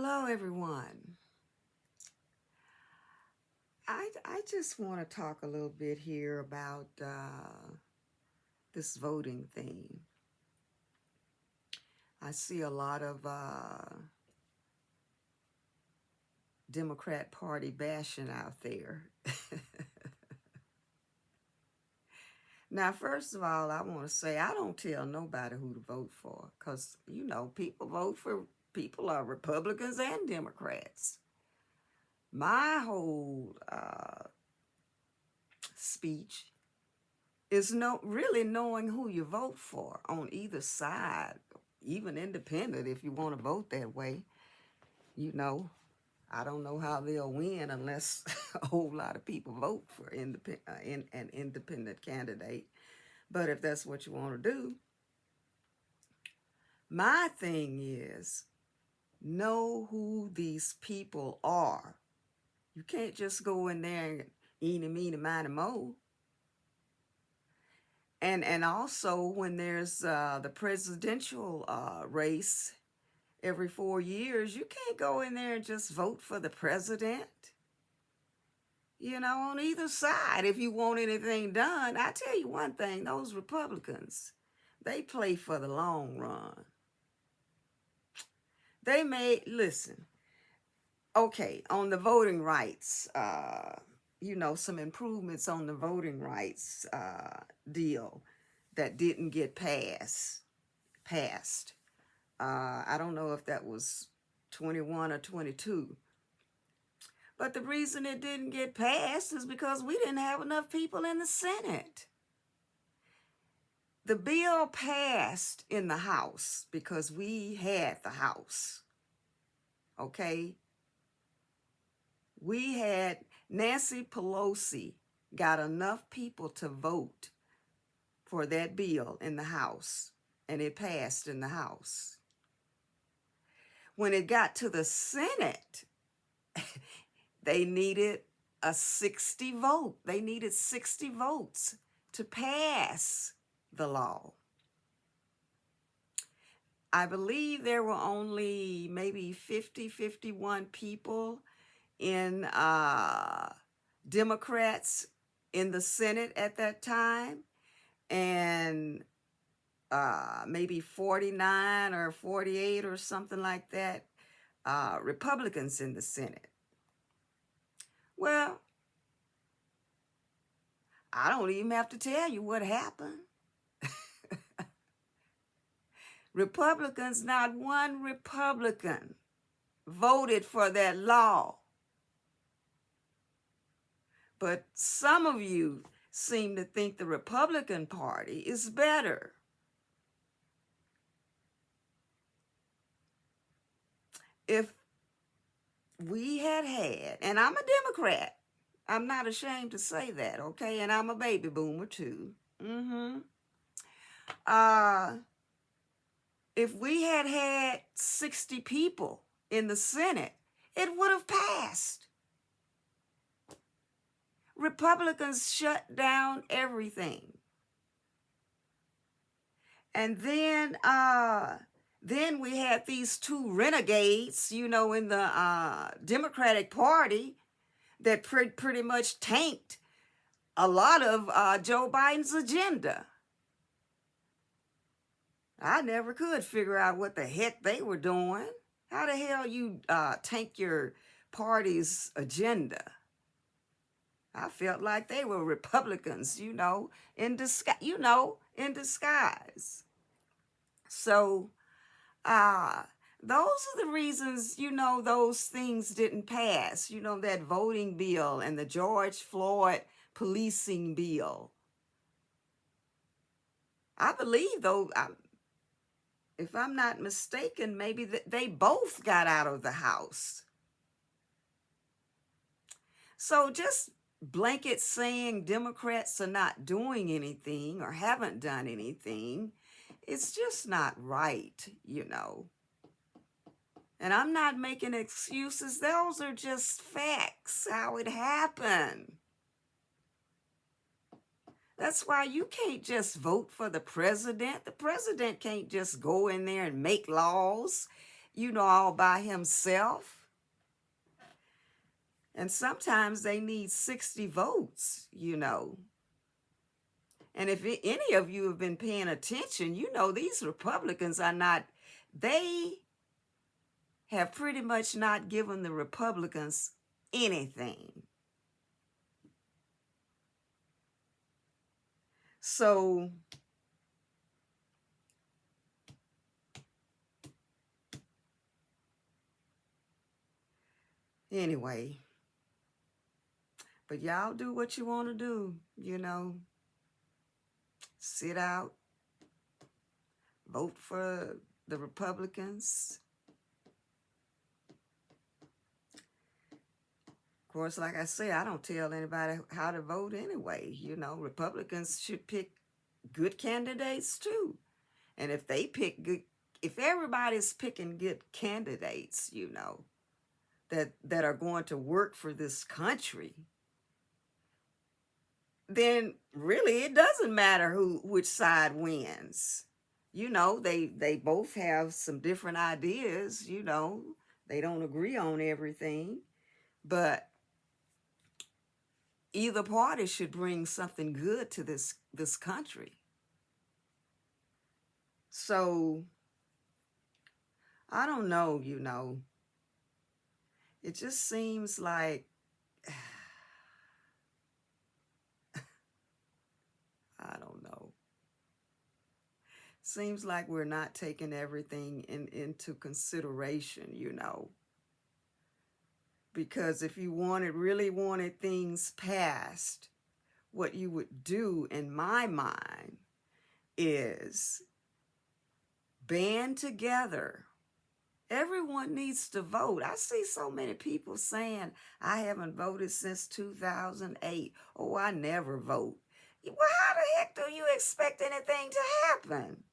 Hello, everyone. I just want to talk a little bit here about this voting thing. I see a lot of Democrat Party bashing out there. Now, first of all, I want to say I don't tell nobody who to vote for because, people vote for people are Republicans and Democrats. My whole speech is really knowing who you vote for on either side, even independent if you want to vote that way. You know, I don't know how they'll win unless a whole lot of people vote for an independent candidate. But if that's what you want to do, my thing is know who these people are. You can't just go in there and eeny, meeny, miny, mo. And also when there's the presidential race every 4 years, you can't go in there and just vote for the president. On either side, if you want anything done, I tell you one thing, those Republicans, they play for the long run. Listen, okay, on the voting rights, some improvements on the voting rights deal that didn't get passed. I don't know if that was 21 or 22. But the reason it didn't get passed is because we didn't have enough people in the Senate. The bill passed in the House because we had the House. Okay? We had Nancy Pelosi got enough people to vote for that bill in the House, and it passed in the House. When it got to the Senate, they needed a 60 vote. They needed 60 votes to pass the law. I believe there were only maybe 50, 51 people in Democrats in the Senate at that time, and maybe 49 or 48 or something like that Republicans in the Senate. Well, I don't even have to tell you what happened. Republicans, not one Republican voted for that law. But some of you seem to think the Republican Party is better. If we had, and I'm a Democrat, I'm not ashamed to say that, okay? And I'm a baby boomer too. If we had 60 people in the Senate, it would have passed. Republicans shut down everything. And then we had these two renegades, in the Democratic Party that pretty much tanked a lot of Joe Biden's agenda. I never could figure out what the heck they were doing. How the hell you tank your party's agenda? I felt like they were Republicans, in disguise. So, those are the reasons, those things didn't pass. That voting bill and the George Floyd policing bill. I believe, though, if I'm not mistaken, maybe they both got out of the House. So just blanket saying Democrats are not doing anything or haven't done anything, it's just not right, And I'm not making excuses. Those are just facts, how it happened. That's why you can't just vote for the president. The president can't just go in there and make laws. all by himself. And sometimes they need 60 votes. And if any of you have been paying attention, these Republicans are not, they have pretty much not given the Republicans anything. So anyway, but y'all do what you want to do, sit out, vote for the Republicans. Of course, like I say, I don't tell anybody how to vote anyway. Republicans should pick good candidates too. And if they pick good, if everybody's picking good candidates, that are going to work for this country, then really it doesn't matter which side wins. They both have some different ideas, they don't agree on everything, but either party should bring something good to this country. So I don't know, it just seems like I don't know. Seems like we're not taking everything into consideration, because if you really wanted things passed, what you would do, in my mind, is band together. Everyone needs to vote. I see so many people saying, I haven't voted since 2008. Oh, I never vote. Well, how the heck do you expect anything to happen?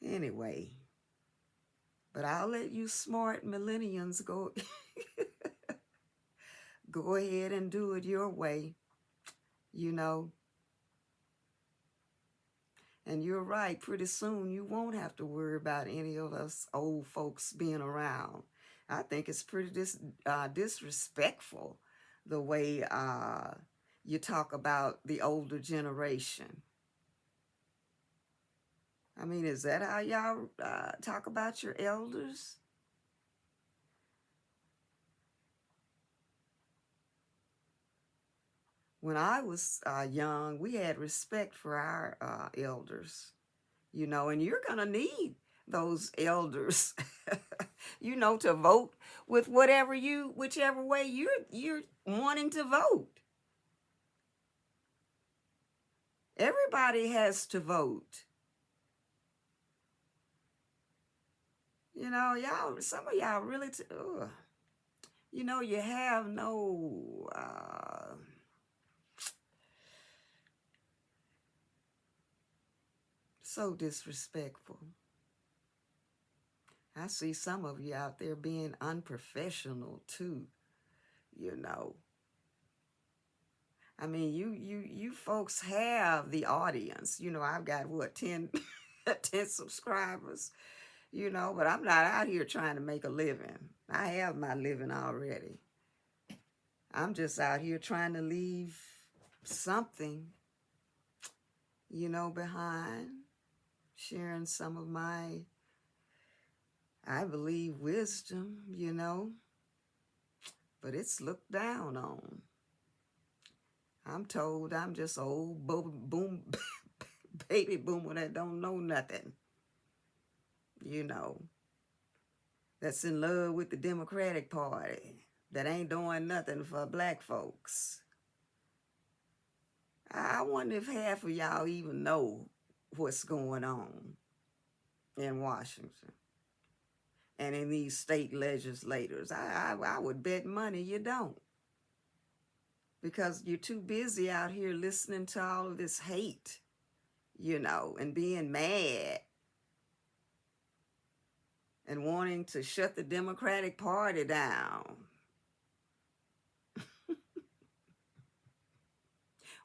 Anyway, but I'll let you smart millennials go go ahead and do it your way, And you're right, pretty soon you won't have to worry about any of us old folks being around. I think it's pretty disrespectful the way you talk about the older generation. I mean, is that how y'all talk about your elders? When I was young, we had respect for our elders, and you're going to need those elders, to vote with whichever way you're wanting to vote. Everybody has to vote. Y'all, some of y'all really, you have no, so disrespectful. I see some of you out there being unprofessional too, I mean, you folks have the audience. I've got what, 10, 10 subscribers, but I'm not out here trying to make a living. I have my living already. I'm just out here trying to leave something, behind, sharing some of my, I believe, wisdom, but it's looked down on. I'm told I'm just old baby boomer that don't know nothing, that's in love with the Democratic Party, that ain't doing nothing for black folks. I wonder if half of y'all even know what's going on in Washington and in these state legislators. I would bet money you don't, because you're too busy out here listening to all of this hate, and being mad and wanting to shut the Democratic Party down.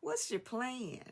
What's your plan?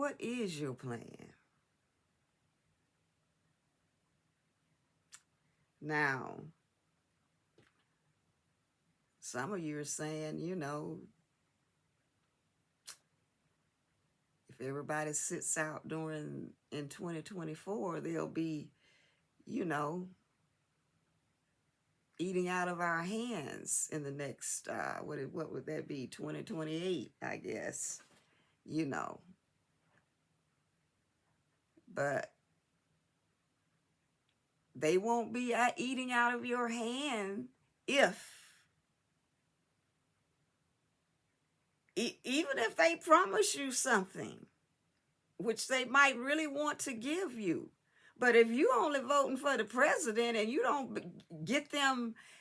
What is your plan? Now, some of you are saying, if everybody sits out in 2024, they'll be, you know, eating out of our hands in the next, what would that be, 2028, I guess, you know. But they won't be eating out of your hand even if they promise you something, which they might really want to give you. But if you only voting for the president and you don't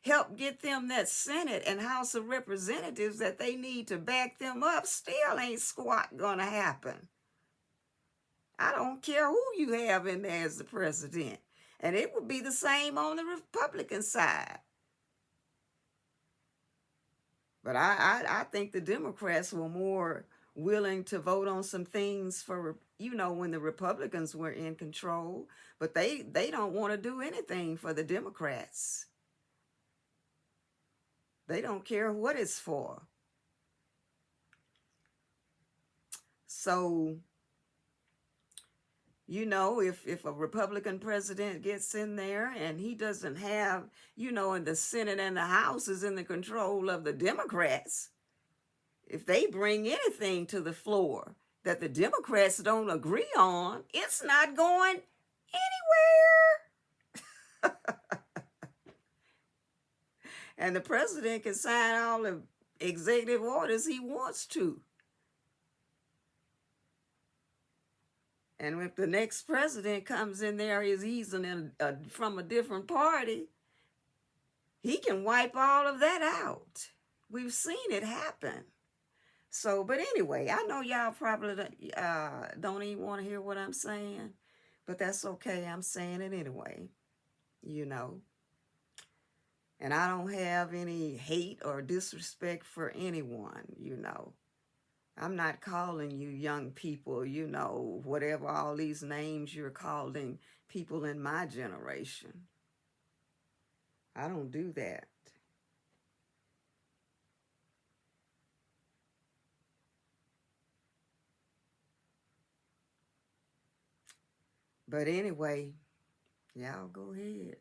help get them that Senate and House of Representatives that they need to back them up, still ain't squat gonna happen. I don't care who you have in there as the president. And it would be the same on the Republican side. But I think the Democrats were more willing to vote on some things for, when the Republicans were in control. But they don't want to do anything for the Democrats. They don't care what it's for. So, if a Republican president gets in there and he doesn't have, and the Senate and the House is in the control of the Democrats, if they bring anything to the floor that the Democrats don't agree on, it's not going anywhere. And the president can sign all the executive orders he wants to. And if the next president comes in there, he's from a different party, he can wipe all of that out. We've seen it happen. So, but anyway, I know y'all probably don't even want to hear what I'm saying, but that's okay. I'm saying it anyway, And I don't have any hate or disrespect for anyone, I'm not calling you young people, whatever all these names you're calling people in my generation. I don't do that. But anyway, y'all go ahead.